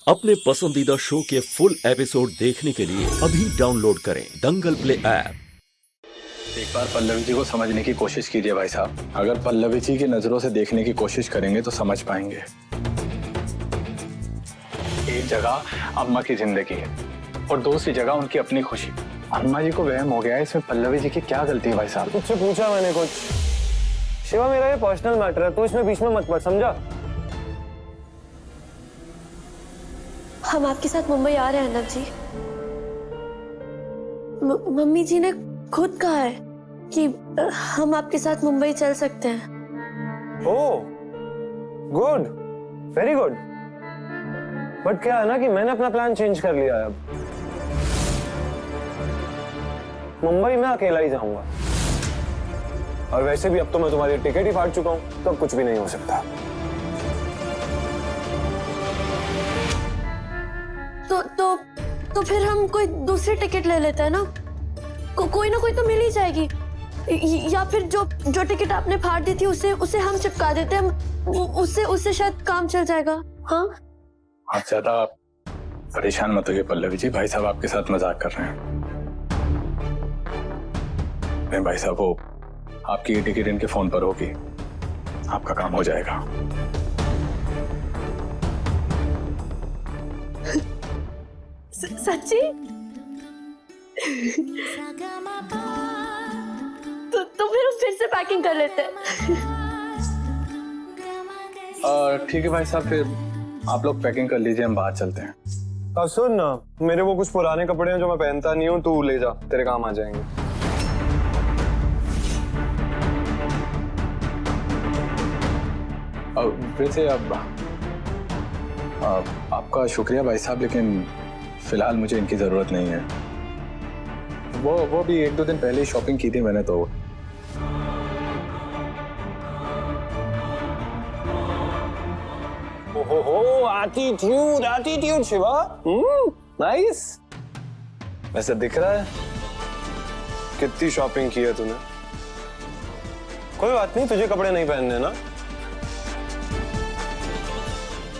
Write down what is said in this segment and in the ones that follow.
अपने पसंदीदा शो के फुल एपिसोड देखने के लिए अभी डाउनलोड करें दंगल प्ले ऐप। एक बार पल्लवी जी को समझने की कोशिश कीजिए भाई साहब। अगर पल्लवी जी की नजरों से देखने की कोशिश करेंगे तो समझ पाएंगे। एक जगह अम्मा की जिंदगी है और दूसरी जगह उनकी अपनी खुशी। अम्मा जी को वहम हो गया है, इसमें पल्लवी जी की क्या गलती है भाई साहब? तुझसे पूछा मैंने कुछ। शिवा, मेरा ये पर्सनल मैटर है, तू इसमें बीच में मत पड़, समझा? हम आपके साथ मुंबई आ रहे हैं नव जी। मम्मी जी ने खुद कहा है कि हम आपके साथ मुंबई चल सकते हैं। ओह, गुड, वेरी गुड। बट क्या है ना कि मैंने अपना प्लान चेंज कर लिया है। अब मुंबई में अकेला ही जाऊंगा, और वैसे भी अब तो मैं तुम्हारी टिकट ही फाड़ चुका हूं, तो अब कुछ भी नहीं हो सकता। तो फिर हम कोई दूसरी टिकट ले लेते हैं ना। कोई ना कोई तो मिल ही जाएगी। या फिर जो टिकट आपने फाड़ दी थी उसे हम चिपका देते हैं। उससे शायद काम चल जाएगा। हाँ, आप ज्यादा परेशान मत होइए पल्लवी जी। भाई साहब आपके साथ मजाक कर रहे हैं। नहीं भाई साहब, वो आपकी टिकट इनके फोन पर होगी, आपका काम हो जाएगा। सच्ची? तो फिर से पैकिंग कर लेते हैं। ठीक है भाई साहब, फिर आप लोग पैकिंग कर लीजिए, हम बाहर चलते हैं। अब सुन ना, मेरे वो कुछ पुराने कपड़े हैं जो मैं पहनता नहीं हूँ, तू ले जा, तेरे काम आ जाएंगे। वैसे अब आपका शुक्रिया भाई साहब, लेकिन फिलहाल मुझे इनकी जरूरत नहीं है। वो भी 1-2 दिन पहले ही शॉपिंग की थी मैंने तो। ओहो, एटीट्यूड शिवा, नाइस। वैसे दिख रहा है कितनी शॉपिंग की है तूने। कोई बात नहीं, तुझे कपड़े नहीं पहनने ना,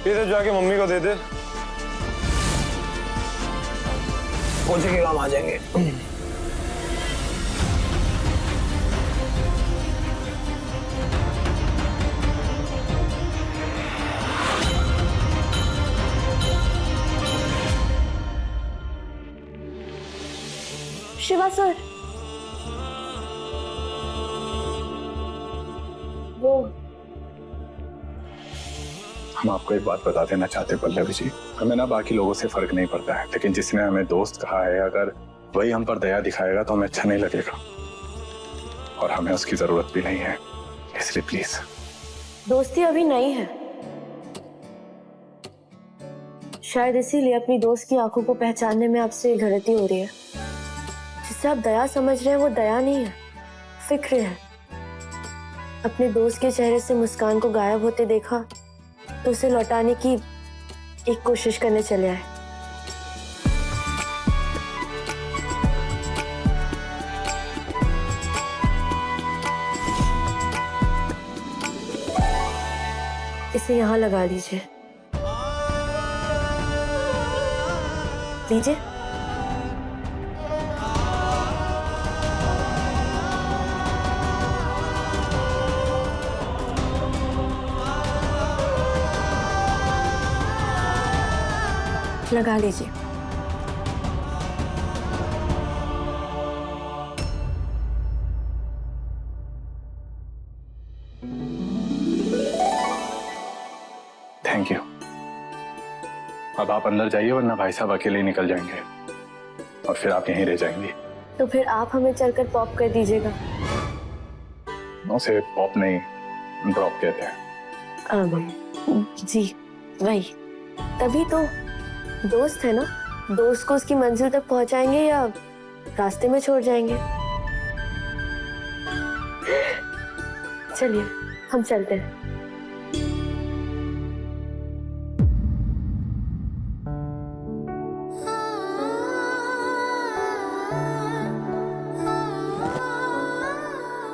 इधर जाके मम्मी को दे दे, पोछे के काम आ जाएंगे। शिवा सर, वो हम आपको एक बात बता देना चाहते हैं पल्लवी जी, हमें ना बाकी लोगों से फर्क नहीं पड़ता है, लेकिन जिसने हमें दोस्त कहा है, अगर वही हम पर दया दिखाएगा तो हमें अच्छा नहीं लगेगा, और हमें उसकी जरूरत भी नहीं है, इसलिए प्लीज। दोस्ती अभी नहीं है, शायद इसीलिए अपनी दोस्त की आंखों को पहचानने में आपसे गलती हो रही है। जिसे आप दया समझ रहे हैं वो दया नहीं है, फिक्र है। अपने दोस्त के चेहरे से मुस्कान को गायब होते देखा तो उसे लौटाने की एक कोशिश करने चले आए। इसे यहां लगा लीजिए, लीजिए। लगा लीजिए। Thank you. अब आप अंदर जाइए, वरना भाई साहब अकेले ही निकल जाएंगे और फिर आप यहीं रह जाएंगी। तो फिर आप हमें चलकर पॉप कर दीजिएगा। उसे पॉप नहीं, ड्रॉप कहते हैं। जी वही, तभी तो दोस्त है ना। दोस्त को उसकी मंजिल तक पहुंचाएंगे या रास्ते में छोड़ जाएंगे। चलिए हम चलते हैं।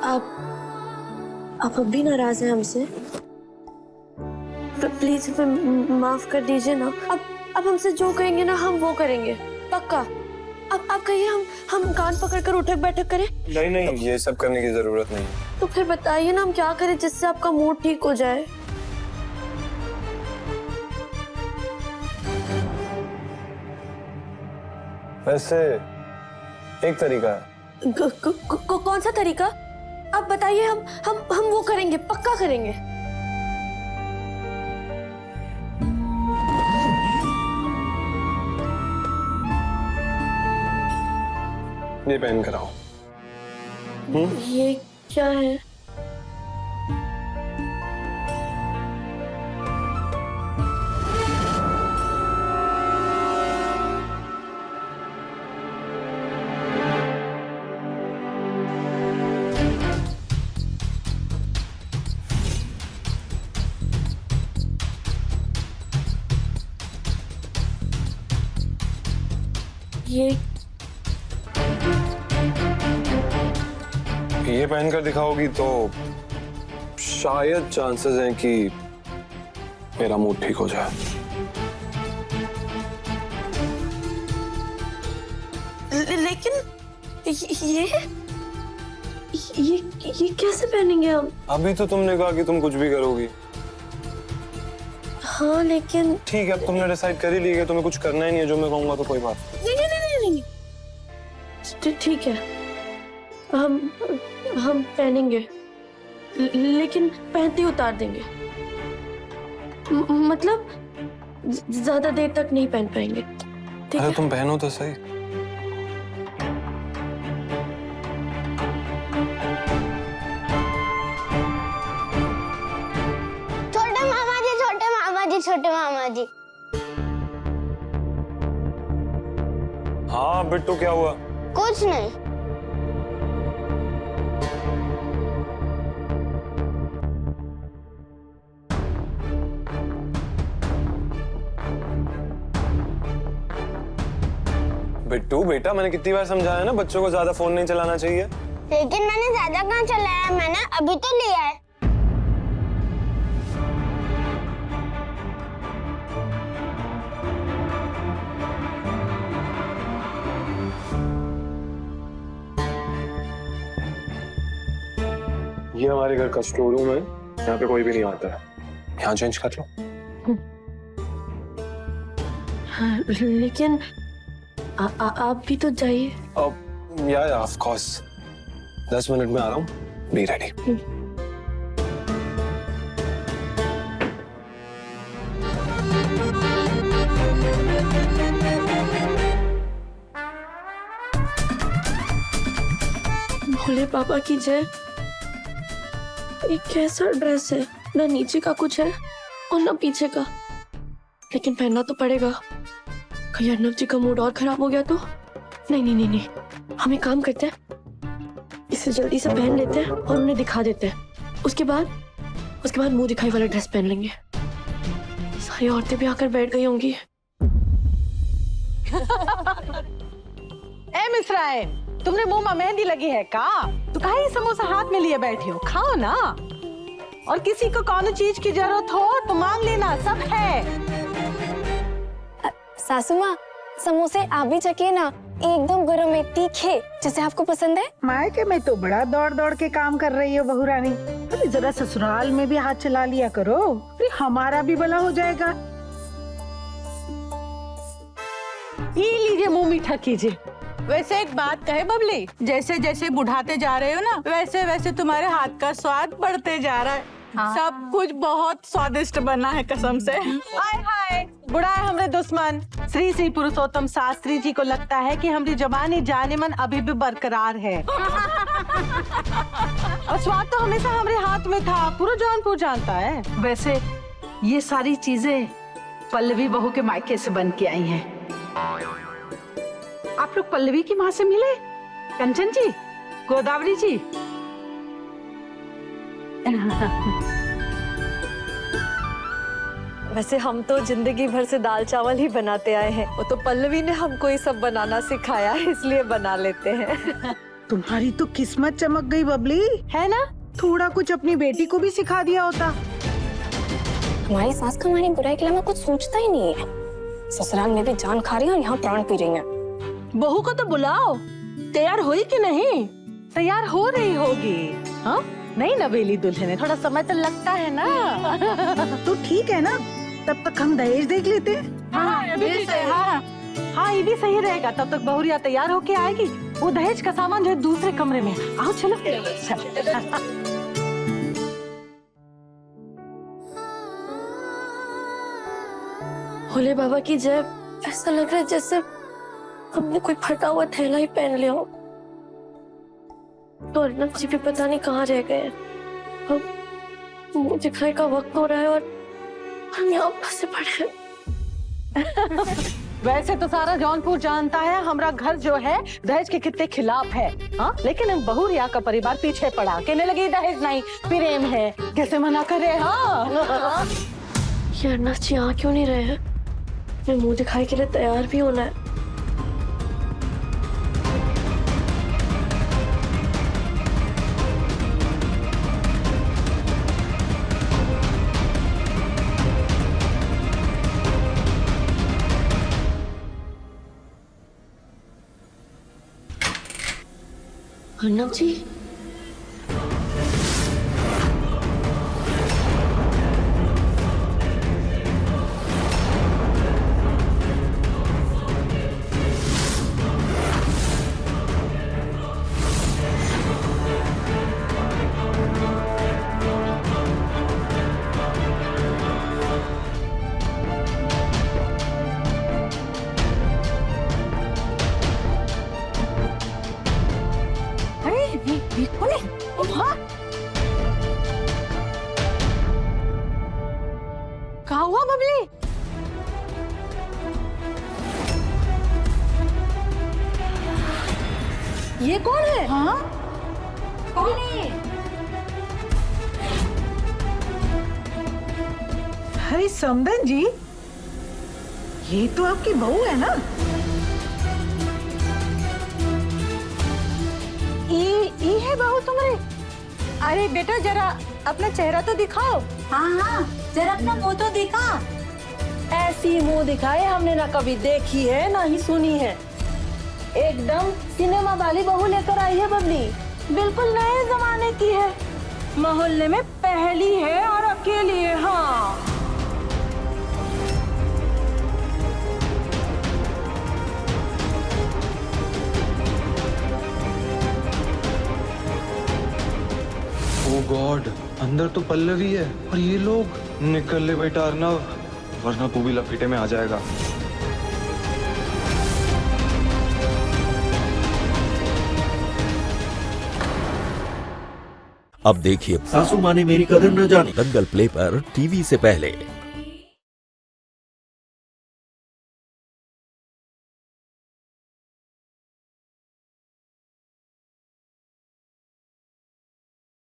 आप अब भी नाराज हैं हमसे? प्लीज हमें माफ कर दीजिए ना। अब हमसे जो कहेंगे ना हम वो करेंगे, पक्का। अब आप कहिए हम कान पकड़कर उठक बैठक करें? नहीं नहीं, ये सब करने की जरूरत नहीं। तो फिर बताइए ना हम क्या करें जिससे आपका मूड ठीक हो जाए? वैसे एक तरीका है। कौन सा तरीका? आप बताइए, हम वो करेंगे, पक्का करेंगे। ये पहन कर आओ। ये क्या है? ये पहनकर दिखाओगी तो शायद चांसेस हैं कि मेरा मूड ठीक हो जाए। लेकिन ये कैसे पहनेंगे हम? अभी तो तुमने कहा कि तुम कुछ भी करोगी। हाँ लेकिन ठीक है, अब तुमने डिसाइड कर ही लिया कि तुम्हें कुछ करना ही नहीं है, जो मैं कहूंगा तो कोई बात नहीं। ठीक है, हम पहनेंगे, लेकिन पहनते ही उतार देंगे। मतलब ज्यादा देर तक नहीं पहन पाएंगे। ठीक अरे है? तुम पहनो तो सही। छोटे मामा जी। हाँ बिट्टू, क्या हुआ? कुछ नहीं। बिट्टू बेटा, मैंने कितनी बार समझाया ना, बच्चों को ज्यादा फोन नहीं चलाना चाहिए। लेकिन मैंने ज्यादा कहाँ चलाया, मैंने अभी तो लिया है। ये हमारे घर का स्टोर रूम है, यहाँ पे कोई भी नहीं आता है। यहाँ चेंज कर लो। हाँ, लेकिन आप भी तो जाइए। अब या ऑफ कोर्स, 10 मिनट में आ रहा हूँ, बी रेडी। भोले बाबा की जय। ये कैसा ड्रेस है, ना नीचे का कुछ है और ना पीछे का, लेकिन पहनना तो पड़ेगा। कहीं अर्नव जी का मूड और खराब हो गया तो? नहीं, हम एक काम करते हैं, इसे जल्दी से पहन लेते हैं और उन्हें दिखा देते हैं। उसके बाद मुंह दिखाई वाला ड्रेस पहन लेंगे। सारी औरतें भी आकर बैठ गई होंगी। ए मिस्राइन, तुमने मुंह में मेहंदी लगी है का? तो काहे समोसा हाथ में लिए बैठी हो, खाओ ना। और किसी को कौन चीज की जरूरत हो तो मांग लेना, सब है। सासू माँ, समोसे आप भी चखिए ना, एकदम गरम है, तीखे, जैसे आपको पसंद है। मायके में तो बड़ा दौड़ दौड़ के काम कर रही हो बहू रानी, अरे जरा ससुराल में भी हाथ चला लिया करो, अरे हमारा भी भला हो जाएगा। ये लीजिए, मुंह मीठा कीजिए। वैसे एक बात कहे बबली, जैसे जैसे बुढ़ाते जा रहे हो ना, वैसे वैसे तुम्हारे हाथ का स्वाद बढ़ते जा रहा है। हाँ। सब कुछ बहुत स्वादिष्ट बना है कसम से। हाय हाय, बुढ़ा है हमरे दुश्मन। श्री श्री पुरुषोत्तम शास्त्री जी को लगता है कि हमारी जवानी जाने मन अभी भी बरकरार है। और स्वाद तो हमेशा हमारे हाथ में था, पूरा जौनपुर जानता है। वैसे ये सारी चीजें पल्लवी बहू के मायके से बन के आई हैं। आप लोग पल्लवी की माँ से मिले? कंचन जी, गोदावरी जी? वैसे हम तो जिंदगी भर से दाल चावल ही बनाते आए हैं, वो तो पल्लवी ने हमको ये सब बनाना सिखाया है, इसलिए बना लेते हैं। तुम्हारी तो किस्मत चमक गई बबली, है ना? थोड़ा कुछ अपनी बेटी को भी सिखा दिया होता। हमारी सास का हमारी बुराई के लिए कुछ सोचता ही नहीं है। ससुराल में भी जान खा रही है और यहाँ प्राण पी रही है। बहू को तो बुलाओ, तैयार हुई कि नहीं? तैयार हो रही होगी। हाँ नहीं नवेली दुल्हन है, थोड़ा समय तो लगता है ना। तो ठीक है ना, तब तक हम दहेज देख लेते हैं। हाँ ये भी सही है। हाँ ये भी सही रहेगा, तब तक बहुरिया तैयार होके आएगी। वो दहेज का सामान जो है दूसरे कमरे में। आओ चलो। भोले बाबा की जय। ऐसा लग रहा है जैसे हमने कोई फटा हुआ थैला ही पहन लिया हो। तो अर्नब जी भी पता नहीं कहाँ रह गए। अब मुंह दिखाने का वक्त हो रहा है और हम यहाँ फंसे पड़े हैं। वैसे तो सारा जौनपुर जानता है हमारा घर जो है दहेज के कितने खिलाफ है। हाँ लेकिन बहुरिया का परिवार पीछे पड़ा, कहने लगी दहेज नहीं प्रेम है, कैसे मना करे। हाँ ये अर्नब जी यहाँ क्यों नहीं रहे हैं? मैं मुंह दिखाई के लिए तैयार भी होना है। अर्नब जी कहाँ हुआ बबली? ये कौन है? हाँ कौन है? अरे समदन जी, ये तो आपकी बहू है ना? ये है बहू तुम्हारी? अरे बेटा जरा अपना चेहरा तो दिखाओ। हाँ हाँ, जरा अपना मुंह तो दिखा। ऐसी मुंह दिखाए हमने ना कभी देखी है ना ही सुनी है। एकदम सिनेमा वाली बहू लेकर आई है बबली, बिल्कुल नए जमाने की है। मोहल्ले में पहली है और अकेली है। हाँ ओ गॉड, अंदर तो पल्लवी है और ये लोग। निकल ले बेटा अर्नब, वरना तू भी लपेटे में आ जाएगा। अब देखिए सासू माँ ने मेरी कदर न जानी। दंगल प्ले पर टीवी से पहले।